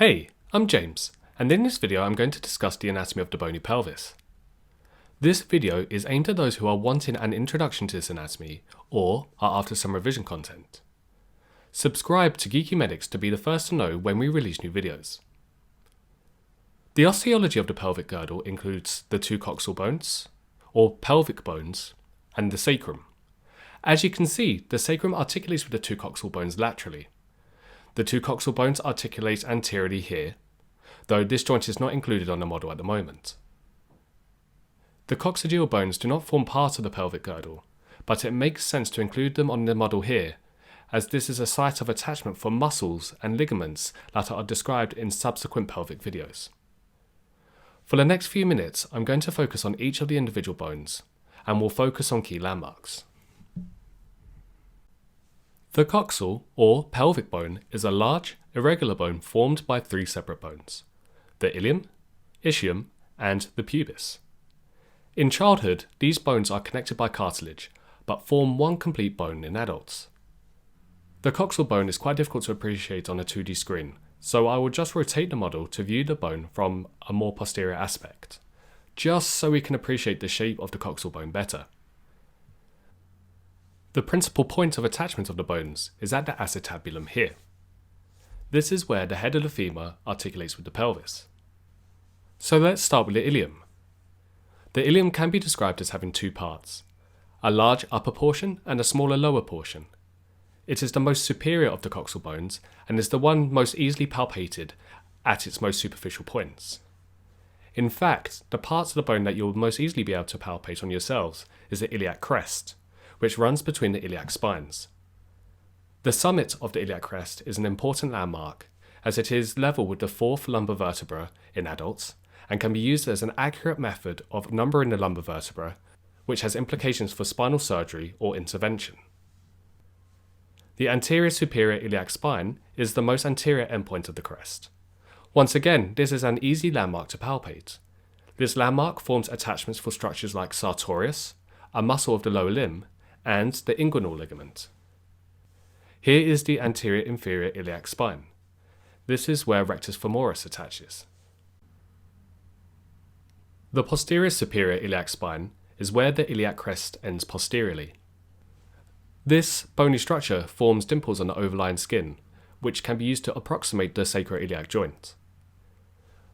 Hey, I'm James, and in this video I'm going to discuss the anatomy of the bony pelvis. This video is aimed at those who are wanting an introduction to this anatomy or are after some revision content. Subscribe to Geeky Medics to be the first to know when we release new videos. The osteology of the pelvic girdle includes the two coxal bones, or pelvic bones, and the sacrum. As you can see, the sacrum articulates with the two coxal bones laterally. The two coxal bones articulate anteriorly here, though this joint is not included on the model at the moment. The coccygeal bones do not form part of the pelvic girdle, but it makes sense to include them on the model here, as this is a site of attachment for muscles and ligaments that are described in subsequent pelvic videos. For the next few minutes, I'm going to focus on each of the individual bones, and we'll focus on key landmarks. The coxal, or pelvic bone, is a large, irregular bone formed by three separate bones: the ilium, ischium, and the pubis. In childhood, these bones are connected by cartilage, but form one complete bone in adults. The coxal bone is quite difficult to appreciate on a 2D screen, so I will just rotate the model to view the bone from a more posterior aspect, just so we can appreciate the shape of the coxal bone better. The principal point of attachment of the bones is at the acetabulum here. This is where the head of the femur articulates with the pelvis. So let's start with the ilium. The ilium can be described as having two parts: a large upper portion and a smaller lower portion. It is the most superior of the coxal bones and is the one most easily palpated at its most superficial points. In fact, the parts of the bone that you'll most easily be able to palpate on yourselves is the iliac crest, which runs between the iliac spines. The summit of the iliac crest is an important landmark, as it is level with the fourth lumbar vertebra in adults and can be used as an accurate method of numbering the lumbar vertebra, which has implications for spinal surgery or intervention. The anterior superior iliac spine is the most anterior endpoint of the crest. Once again, this is an easy landmark to palpate. This landmark forms attachments for structures like sartorius, a muscle of the lower limb, and the inguinal ligament. Here is the anterior inferior iliac spine. This is where rectus femoris attaches. The posterior superior iliac spine is where the iliac crest ends posteriorly. This bony structure forms dimples on the overlying skin, which can be used to approximate the sacroiliac joint.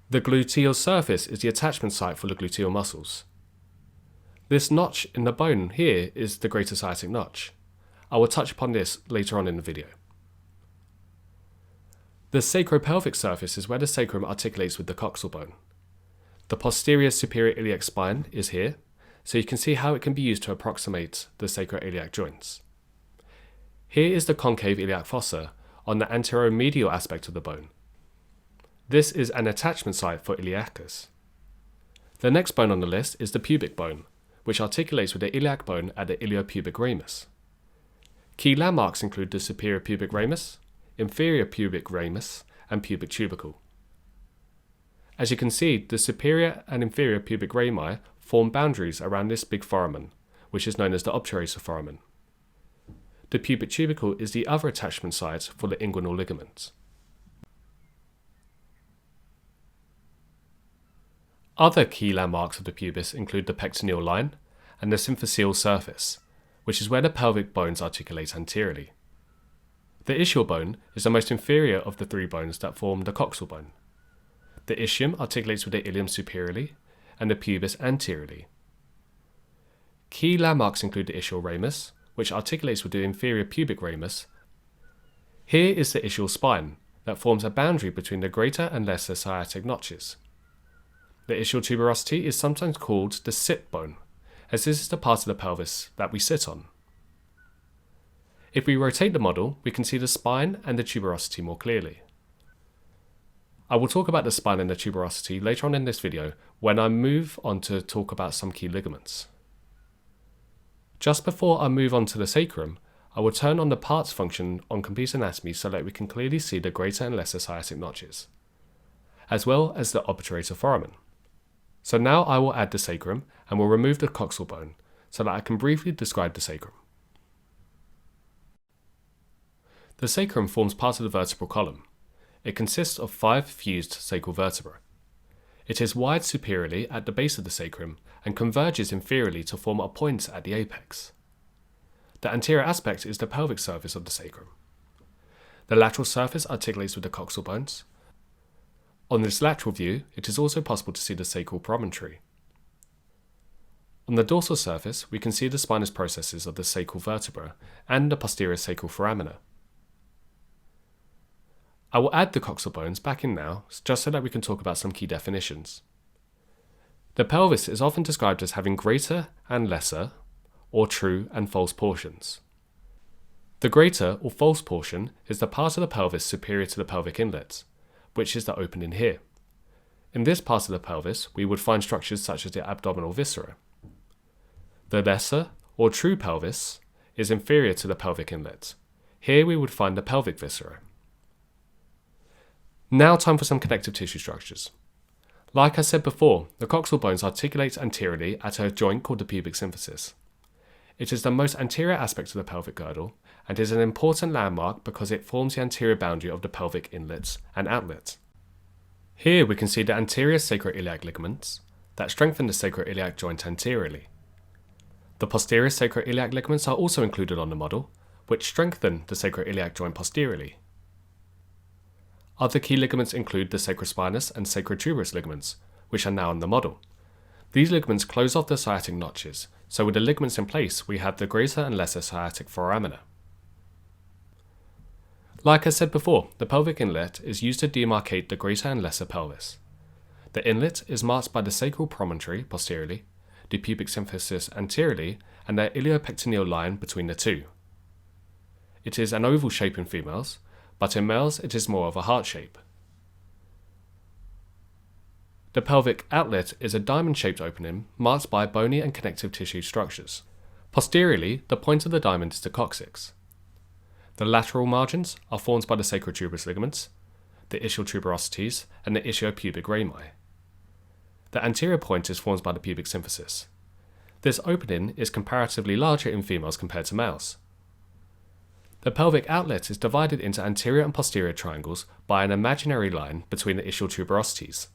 The gluteal surface is the attachment site for the gluteal muscles. This notch in the bone here is the greater sciatic notch. I will touch upon this later on in the video. The sacropelvic surface is where the sacrum articulates with the coxal bone. The posterior superior iliac spine is here, so you can see how it can be used to approximate the sacroiliac joints. Here is the concave iliac fossa on the anteromedial aspect of the bone. This is an attachment site for iliacus. The next bone on the list is the pubic bone, which articulates with the iliac bone at the iliopubic ramus. Key landmarks include the superior pubic ramus, inferior pubic ramus, and pubic tubercle. As you can see, the superior and inferior pubic rami form boundaries around this big foramen, which is known as the obturator foramen. The pubic tubercle is the other attachment site for the inguinal ligament. Other key landmarks of the pubis include the pectineal line and the symphyseal surface, which is where the pelvic bones articulate anteriorly. The ischial bone is the most inferior of the three bones that form the coxal bone. The ischium articulates with the ilium superiorly and the pubis anteriorly. Key landmarks include the ischial ramus, which articulates with the inferior pubic ramus. Here is the ischial spine that forms a boundary between the greater and lesser sciatic notches. The ischial tuberosity is sometimes called the sit bone, as this is the part of the pelvis that we sit on. If we rotate the model, we can see the spine and the tuberosity more clearly. I will talk about the spine and the tuberosity later on in this video when I move on to talk about some key ligaments. Just before I move on to the sacrum, I will turn on the parts function on complete anatomy so that we can clearly see the greater and lesser sciatic notches, as well as the obturator foramen. So now I will add the sacrum and will remove the coxal bone so that I can briefly describe the sacrum. The sacrum forms part of the vertebral column. It consists of 5 fused sacral vertebrae. It is wide superiorly at the base of the sacrum and converges inferiorly to form a point at the apex. The anterior aspect is the pelvic surface of the sacrum. The lateral surface articulates with the coxal bones. On this lateral view, it is also possible to see the sacral promontory. On the dorsal surface, we can see the spinous processes of the sacral vertebra and the posterior sacral foramina. I will add the coxal bones back in now, just so that we can talk about some key definitions. The pelvis is often described as having greater and lesser, or true and false portions. The greater or false portion is the part of the pelvis superior to the pelvic inlet, which is the opening here. In this part of the pelvis, we would find structures such as the abdominal viscera. The lesser or true pelvis is inferior to the pelvic inlet. Here we would find the pelvic viscera. Now time for some connective tissue structures. Like I said before, the coxal bones articulate anteriorly at a joint called the pubic symphysis. It is the most anterior aspect of the pelvic girdle and is an important landmark because it forms the anterior boundary of the pelvic inlets and outlets. Here we can see the anterior sacroiliac ligaments that strengthen the sacroiliac joint anteriorly. The posterior sacroiliac ligaments are also included on the model, which strengthen the sacroiliac joint posteriorly. Other key ligaments include the sacrospinous and sacrotuberous ligaments, which are now on the model. These ligaments close off the sciatic notches, so with the ligaments in place, we have the greater and lesser sciatic foramina. Like I said before, the pelvic inlet is used to demarcate the greater and lesser pelvis. The inlet is marked by the sacral promontory posteriorly, the pubic symphysis anteriorly, and the iliopectineal line between the two. It is an oval shape in females, but in males it is more of a heart shape. The pelvic outlet is a diamond-shaped opening marked by bony and connective tissue structures. Posteriorly, the point of the diamond is the coccyx. The lateral margins are formed by the sacrotuberous ligaments, the ischial tuberosities, and the ischiopubic rami. The anterior point is formed by the pubic symphysis. This opening is comparatively larger in females compared to males. The pelvic outlet is divided into anterior and posterior triangles by an imaginary line between the ischial tuberosities.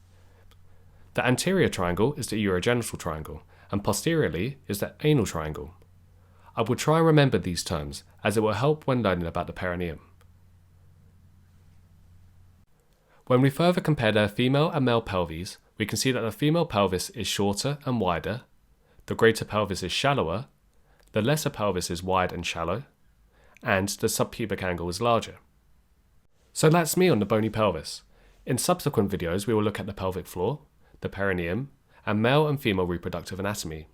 The anterior triangle is the urogenital triangle, and posteriorly is the anal triangle. I will try and remember these terms, as it will help when learning about the perineum. When we further compare the female and male pelvis, we can see that the female pelvis is shorter and wider, the greater pelvis is shallower, the lesser pelvis is wide and shallow, and the subpubic angle is larger. So that's me on the bony pelvis. In subsequent videos we will look at the pelvic floor, the perineum, and male and female reproductive anatomy.